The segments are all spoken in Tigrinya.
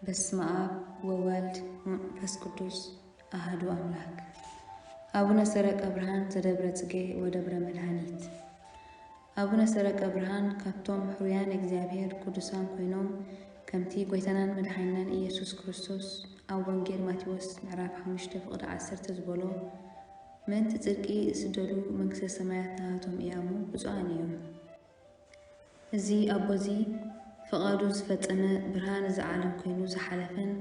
በስመ አብ ወወልድ ወመንፈስ ቅዱስ አሐዱ አምላክ። አቡነ ሰረቀ ብርሃን ዘደብረ ጽጌ ወደብረ መድኃኒት። አቡነ ሰረቀ ብርሃን ካብቶም ሕሩያን እግዚአብሔር ቅዱሳን ኮይኖም ከምቲ ጎይታናን መድኃኒናን ኢየሱስ ክርስቶስ ኣብ ወንጌል ማቴዎስ ምዕራፍ 5 ፍቅዲ 10 ዝበሎ ምእንቲ ጽድቂ ስደዱ መንግሥተ ሰማያት ናቶም እያሙ ብፁዓን እዮም። እዚ ኣቦዚ ፍቓዱ ዝፈጸመ ብርሃን ዝዓለም ኮይኑ ዝሓለፈን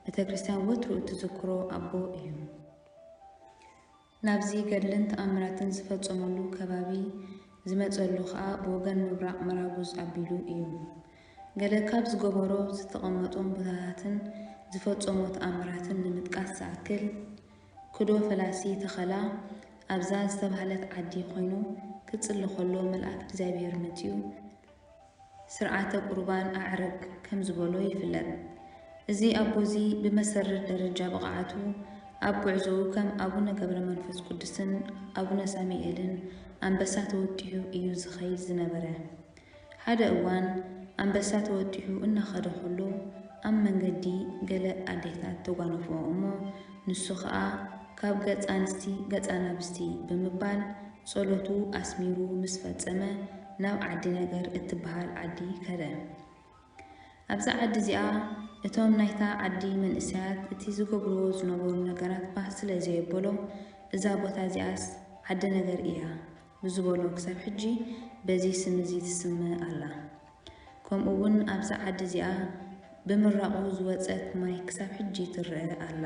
ቤተ ክርስቲያን ወትሩ እትዝክሮ ኣቦ እዩ። ናብዚ ገድልን ተኣምራትን ዝፈጸመሉ ከባቢ ዝመጸሉ ከዓ ብወገን ምብራቕ መራጉዝ ኣቢሉ እዩ። ገለ ካብ ዝገበሮ ዝተቐመጦም ቦታታትን ዝፈጸሞ ተኣምራትን ንምጥቃስ ዝኣክል ክዶ ፈላሲ ተኸላ ኣብዛ ዝተባህለት ዓዲ ኮይኑ ክጽሊ ከሎ መልአክ እግዚአብሔር መጺኡ ስርዓተ ቁርባን ኣዕርግ ከም ዝበሎ ይፍለጥ። እዚ ኣቦዚ ብመሰረት ደረጃ ብቕዓቱ ኣብ ጉዕዞኡ ከም ኣቡነ ገብረ መንፈስ ቅዱስን ኣቡነ ሳሙኤልን ኣንበሳ ተወጢሑ እዩ ዝኸይድ ዝነበረ። ሓደ እዋን ኣንበሳ ተወጢሑ እናኸደ ከሎ ኣብ መንገዲ ገለ ኣዴታት ተጓነፍዎ እሞ ንሱ ከዓ ካብ ገጽ ኣንስቲ ገጽ ኣናብስቲ ብምባል ጸሎቱ ኣስሚሩ ምስ ፈጸመ ናብ ዓዲ ነገር እትበሃል ዓዲ ከደ። ኣብዛ ዓዲ እዚኣ እቶም ናይታ ዓዲ መንእሰያት እቲ ዝገብርዎ ዝነበሩ ነገራት ባህ ስለ ዘየበሎም እዛ ቦታ እዚኣስ ዓዲ ነገር እያ ብዝበሎ ክሳብ ሕጂ በዚ ስም እዚ ትስመ ኣላ። ከምኡ እውን ኣብዛ ዓዲ እዚኣ ብምራቑ ዝወፀት ማይ ክሳብ ሕጂ ትርአ ኣላ።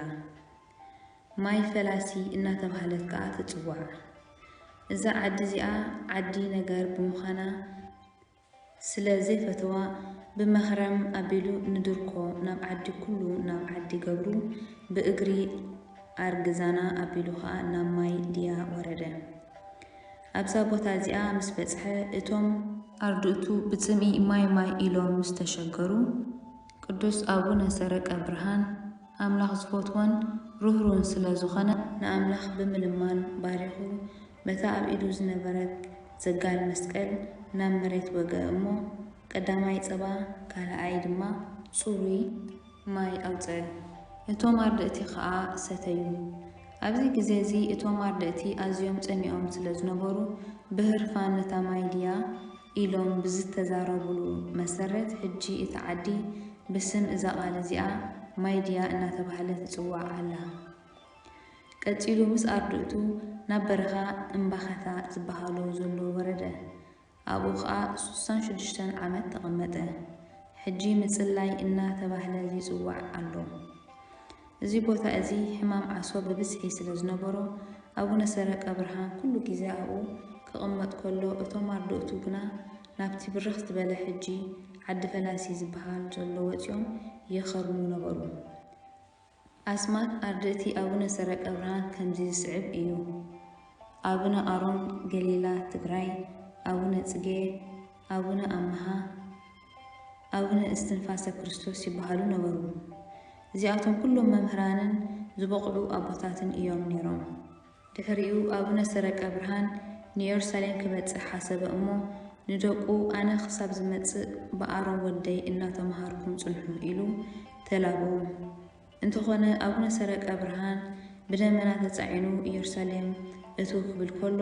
ማይ ፈላሲ እናተባህለት ከዓ ትጽዋዕ። እዛ ዓዲ እዚኣ ዓዲ ነገር ብምዃና ስለ ዘይፈተዋ ብመኽረም ኣቢሉ ንድርኮ ናብ ዓዲ ኩሉ ናብ ዓዲ ገብሩ ብእግሪ ኣርግዛና ኣቢሉ ከዓ ናብ ማይ ድያ ወረደ። ኣብዛ ቦታ እዚኣ ምስ በጽሐ እቶም ኣርድእቱ ብጽምኢ ማይ ኢሎም ምስ ተሸገሩ ቅዱስ ኣቡነ ሰረቀ ብርሃን ኣምላኽ ዝፈትዎን ርህሩን ስለ ዝኾነ ንኣምላኽ ብምልማን ባሪኹ በታ ኣብ ኢዱ ዝነበረት ዘጋል መስቀል ናብ መሬት ወገአ እሞ ቀዳማይ ጸባ ካልኣይ ድማ ጽሩይ ማይ ኣውፅአ። እቶም ኣርድእቲ ከዓ ሰተዩ። ኣብዚ ግዜ እዚ እቶም ኣርድእቲ ኣዝዮም ጸኒዖም ስለ ዝነበሩ ብህርፋን ነታ ማይ ድያ ኢሎም ብዝተዛረብሉ መሰረት ሕጂ እቲ ዓዲ ብስም እዛ ቃል እዚኣ ማይ ድያ እናተባህለት ትጽዋዕ ኣላ። ቀጺሉ ምስ ኣርድእቱ ናብ በረኻ እምባኸታ ዝበሃሎ ዘሎ ወረደ። ኣብኡ ከዓ 66 ዓመት ተቐመጠ። ሕጂ ምጽላይ እናተባህለ ይጽዋዕ ኣሎ። እዚ ቦታ እዚ ሕማም ዓሶ ብብዝሒ ስለ ዝነበሮ ኣቡነ ሰረቀ ብርሃን ኩሉ ግዜ ኣብኡ ክቕመጥ ከሎ እቶም ኣርድእቱ ግና ናብቲ ብርኽ ዝበለ ሕጂ ዓዲ ፈላሲ ዝበሃል ዘሎ ወፂኦም የኸርሙ ነበሩ። ኣስማት ኣርድእቲ ኣቡነ ሰረቀ ብርሃን ከምዚ ዝስዕብ እዩ። ኣቡነ ኣሮን ገሊላ ትግራይ፣ ኣቡነ ጽጌ፣ ኣቡነ ኣምሃ፣ ኣቡነ እስትንፋሰ ክርስቶስ ይበሃሉ ነበሩ። እዚኣቶም ኩሎም መምህራንን ዝበቕዑ ኣቦታትን እዮም ነይሮም። ድሕሪኡ ኣቡነ ሰረቀ ብርሃን ንኢየሩሳሌም ክበጽሕ ሓሰበ እሞ ንደቁ ኣነ ክሳብ ዝመጽእ ብኣሮን ወደይ እናተምሃርኩም ጽንሑ ኢሉ ተላቦም። እንተኾነ ኣቡነ ሰረቀ ብርሃን ብደመና ተጻዒኑ ኢየሩሳሌም እቱ ክብል ከሎ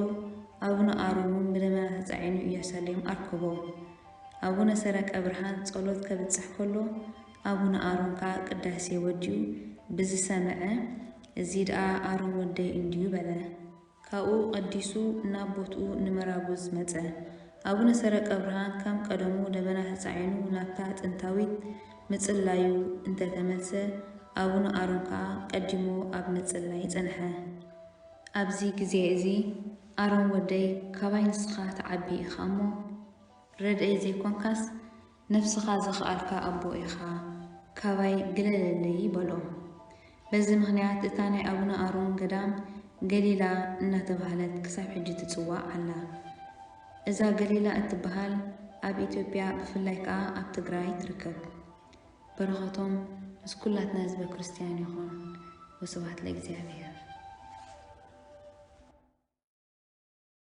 ኣቡነ ኣሮን ብደመና ተጻዒኑ ኢየሩሳሌም ኣርክቦ። ኣቡነ ሰረቀ ብርሃን ጸሎት ከብጽሕ ከሎ ኣቡነ ኣሮን ከዓ ቅዳሴ ወዲኡ ብዝሰምዐ እዚ ደኣ ኣሮን ወደይ እንድዩ በለ። ካብኡ ቀዲሱ ናብ ቦትኡ ንመራጉዝ መጸ። ኣቡነ ሰረቀ ብርሃን ከም ቀደሙ ደመና ተጻዒኑ ናብታ ጥንታዊት ምጽላዩ እንተተመልሰ ኣቡነ ኣሮን ከዓ ቀዲሞ ኣብ ምጽላይ ጸንሐ። ኣብዚ ግዜ እዚ ኣሮን ወደይ ካባይ ንስኻ ተዓቢ ኢኻ እሞ ረድአይ ዘይኮንካስ ነፍስኻ ዘኽኣልካ ኣቦ ኢኻ ካባይ ግለለለይ በሎ። በዚ ምኽንያት እታ ናይ ኣቡነ ኣሮን ገዳም ገሊላ እናተባህለት ክሳብ ሕጂ ትጽዋዕ ኣላ። እዛ ገሊላ እትበሃል ኣብ ኢትዮጵያ ብፍላይ ከዓ ኣብ ትግራይ ትርከብ። በረኸቶም ምስ ኩላትና ህዝበ ክርስቲያን ይኹን። ወስብሐት ለእግዚአብሔር።